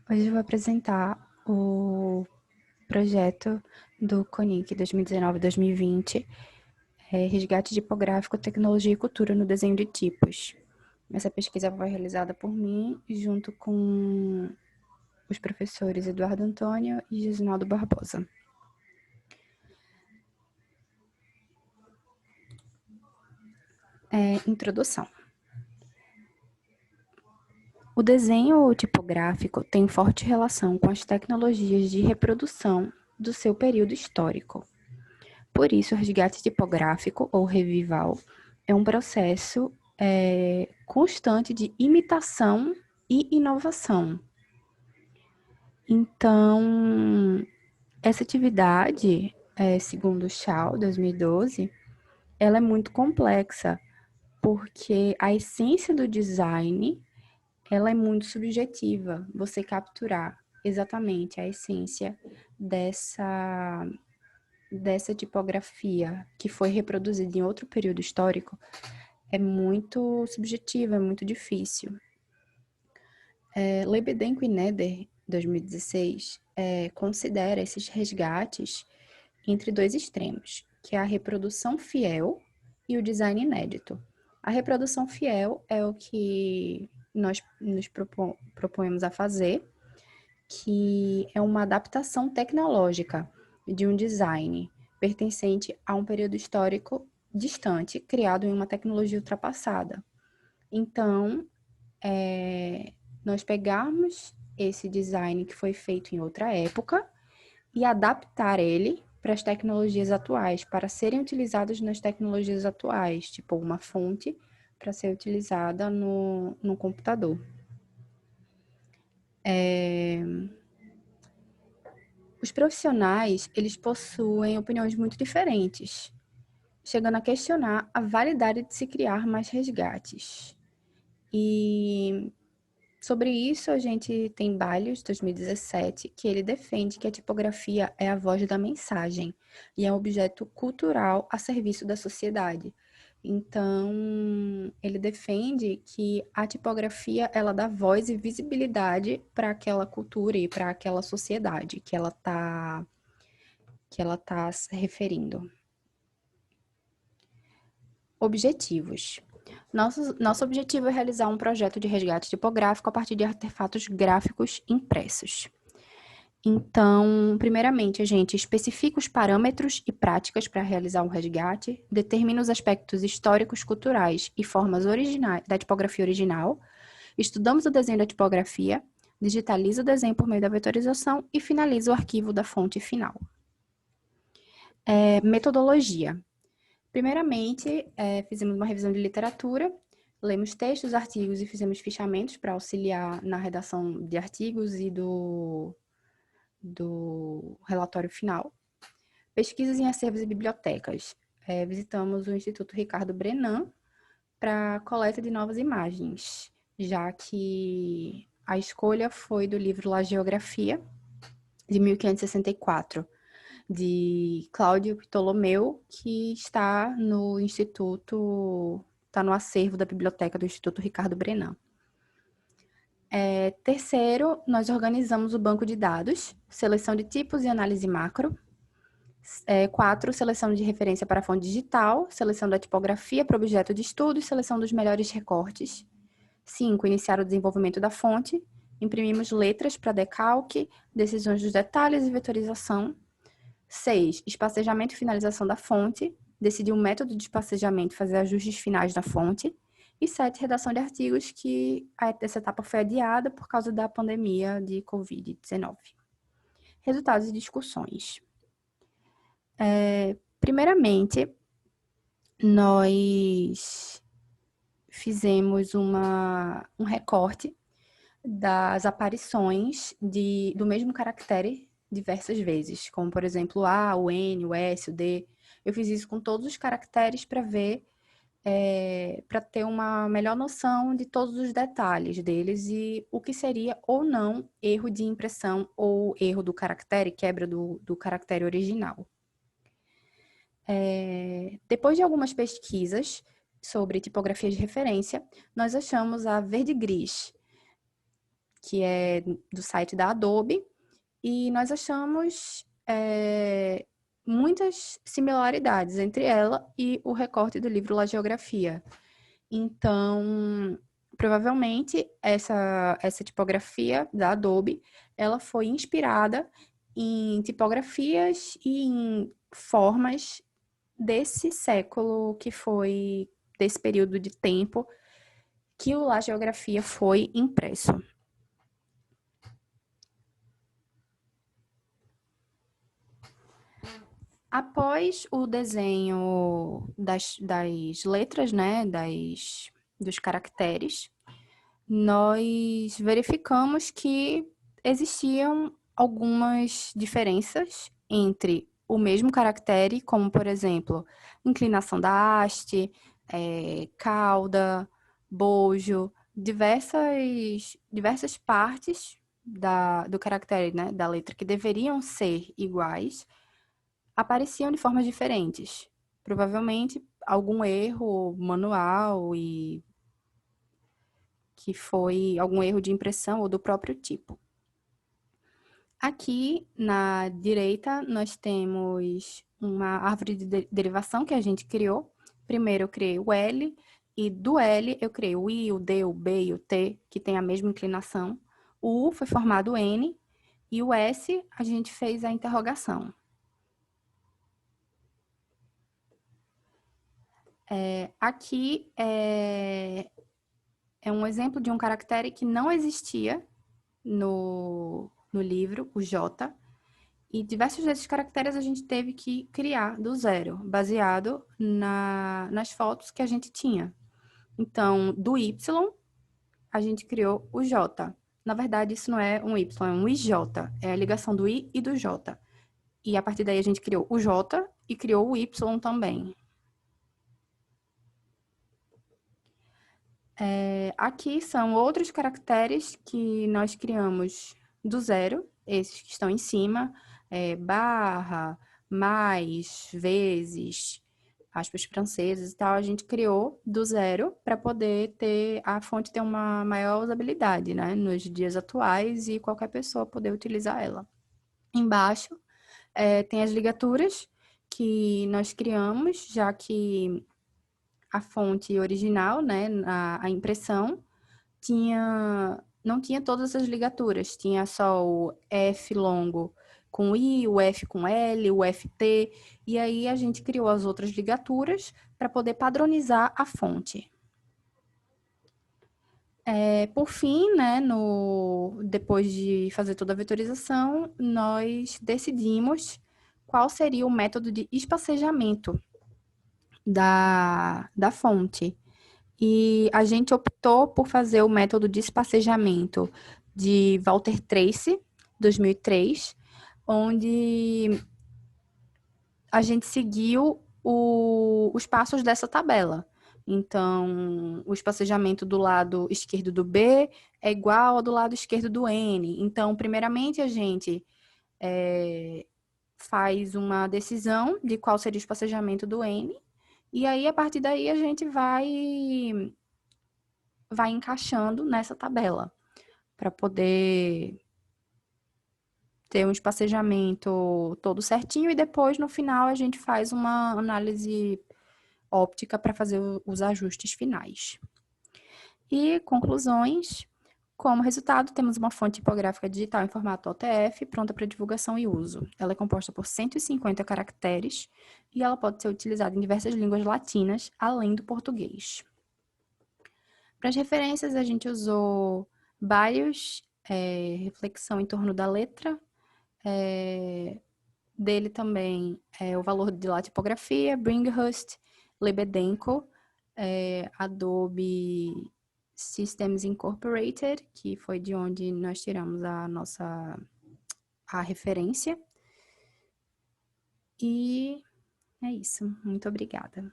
Hoje eu vou apresentar o projeto do CONIC 2019-2020, Resgate Tipográfico, Tecnologia e Cultura no Desenho de Tipos. Essa pesquisa foi realizada por mim, junto com os professores Eduardo Antônio e Gisinaldo Barbosa. Introdução. O desenho tipográfico tem forte relação com as tecnologias de reprodução do seu período histórico. Por isso, o resgate tipográfico, ou revival, é um processo constante de imitação e inovação. Então, essa atividade, segundo o Shaw, 2012, ela é muito complexa, porque a essência do design, ela é muito subjetiva. Você capturar exatamente a essência dessa tipografia que foi reproduzida em outro período histórico é muito subjetivo, é muito difícil. Lebedenko e Neder, 2016, considera esses resgates entre dois extremos, que é a reprodução fiel e o design inédito. A reprodução fiel é o que nós nos propomos a fazer, que é uma adaptação tecnológica de um design pertencente a um período histórico distante, criado em uma tecnologia ultrapassada. Então, nós pegarmos esse design que foi feito em outra época e adaptar ele para as tecnologias atuais, para serem utilizados nas tecnologias atuais, tipo uma fonte para ser utilizada no computador. Os profissionais, eles possuem opiniões muito diferentes, chegando a questionar a validade de se criar mais resgates. E sobre isso, a gente tem Balius, 2017, que ele defende que a tipografia é a voz da mensagem e é um objeto cultural a serviço da sociedade. Então, ele defende que a tipografia, ela dá voz e visibilidade para aquela cultura e para aquela sociedade que ela tá se referindo. Objetivos. Nosso objetivo é realizar um projeto de resgate tipográfico a partir de artefatos gráficos impressos. Então, primeiramente, a gente especifica os parâmetros e práticas para realizar um resgate, determina os aspectos históricos, culturais e formas originais da tipografia original, estudamos o desenho da tipografia, digitaliza o desenho por meio da vetorização e finaliza o arquivo da fonte final. Metodologia. Primeiramente, fizemos uma revisão de literatura, lemos textos, artigos e fizemos fichamentos para auxiliar na redação de artigos e do relatório final. Pesquisas em acervos e bibliotecas. Visitamos o Instituto Ricardo Brenan para coleta de novas imagens, já que a escolha foi do livro La Geografia, de 1564, de Cláudio Ptolomeu, que está no Instituto, está no acervo da biblioteca do Instituto Ricardo Brenan. Terceiro, nós organizamos o banco de dados, seleção de tipos e análise macro. 4, seleção de referência para a fonte digital, seleção da tipografia para objeto de estudo e seleção dos melhores recortes. 5, iniciar o desenvolvimento da fonte. Imprimimos letras para decalque, decisões dos detalhes e vetorização. 6, espacejamento e finalização da fonte. Decidir o método de espacejamento e fazer ajustes finais da fonte. E 7, redação de artigos, que essa etapa foi adiada por causa da pandemia de Covid-19. Resultados e discussões. Primeiramente, nós fizemos um recorte das aparições do mesmo caractere diversas vezes, como, por exemplo, o A, o N, o S, o D. Eu fiz isso com todos os caracteres para ver, para ter uma melhor noção de todos os detalhes deles e o que seria ou não erro de impressão ou erro do caractere, quebra do caractere original. Depois de algumas pesquisas sobre tipografia de referência, nós achamos a verde-gris, que é do site da Adobe, e nós achamos muitas similaridades entre ela e o recorte do livro La Geografia. Então, provavelmente, essa tipografia da Adobe, ela foi inspirada em tipografias e em formas desse século que foi, desse período de tempo que o La Geografia foi impresso. Após o desenho das letras, né, dos caracteres, nós verificamos que existiam algumas diferenças entre o mesmo caractere, como, por exemplo, inclinação da haste, cauda, bojo, diversas partes do caractere, né, da letra, que deveriam ser iguais, apareciam de formas diferentes. Provavelmente algum erro manual e que foi algum erro de impressão ou do próprio tipo. Aqui na direita nós temos uma árvore de derivação que a gente criou. Primeiro eu criei o L e do L eu criei o I, o D, o B e o T, que tem a mesma inclinação. O U foi formado N e o S a gente fez a interrogação. Aqui é um exemplo de um caractere que não existia no livro, o J, e diversos desses caracteres a gente teve que criar do zero, baseado nas fotos que a gente tinha. Então, do Y, a gente criou o J. Na verdade, isso não é um Y, é um IJ, é a ligação do I e do J. E a partir daí a gente criou o J e criou o Y também. Aqui são outros caracteres que nós criamos do zero, esses que estão em cima, barra, mais, vezes, aspas francesas e tal, a gente criou do zero para poder ter a fonte ter uma maior usabilidade, né, nos dias atuais e qualquer pessoa poder utilizar ela. Embaixo tem as ligaturas que nós criamos, já que a fonte original, né, a impressão, não tinha todas as ligaturas, tinha só o F longo com I, o F com L, o FT, e aí a gente criou as outras ligaturas para poder padronizar a fonte. Por fim, né, depois de fazer toda a vetorização, nós decidimos qual seria o método de espacejamento da fonte. E a gente optou por fazer o método de espacejamento de Walter Tracy, 2003, onde a gente seguiu os passos dessa tabela. Então, o espacejamento do lado esquerdo do B é igual ao do lado esquerdo do N. Então, primeiramente, a gente faz uma decisão de qual seria o espacejamento do N, e aí, a partir daí, a gente vai encaixando nessa tabela para poder ter um espacejamento todo certinho e depois, no final, a gente faz uma análise óptica para fazer os ajustes finais. E conclusões. Como resultado, temos uma fonte tipográfica digital em formato OTF, pronta para divulgação e uso. Ela é composta por 150 caracteres e ela pode ser utilizada em diversas línguas latinas, além do português. Para as referências, a gente usou Bayes, reflexão em torno da letra, dele também o valor de la tipografia, Bringhurst, Lebedenko, Adobe Systems Incorporated, que foi de onde nós tiramos a referência. E é isso. Muito obrigada.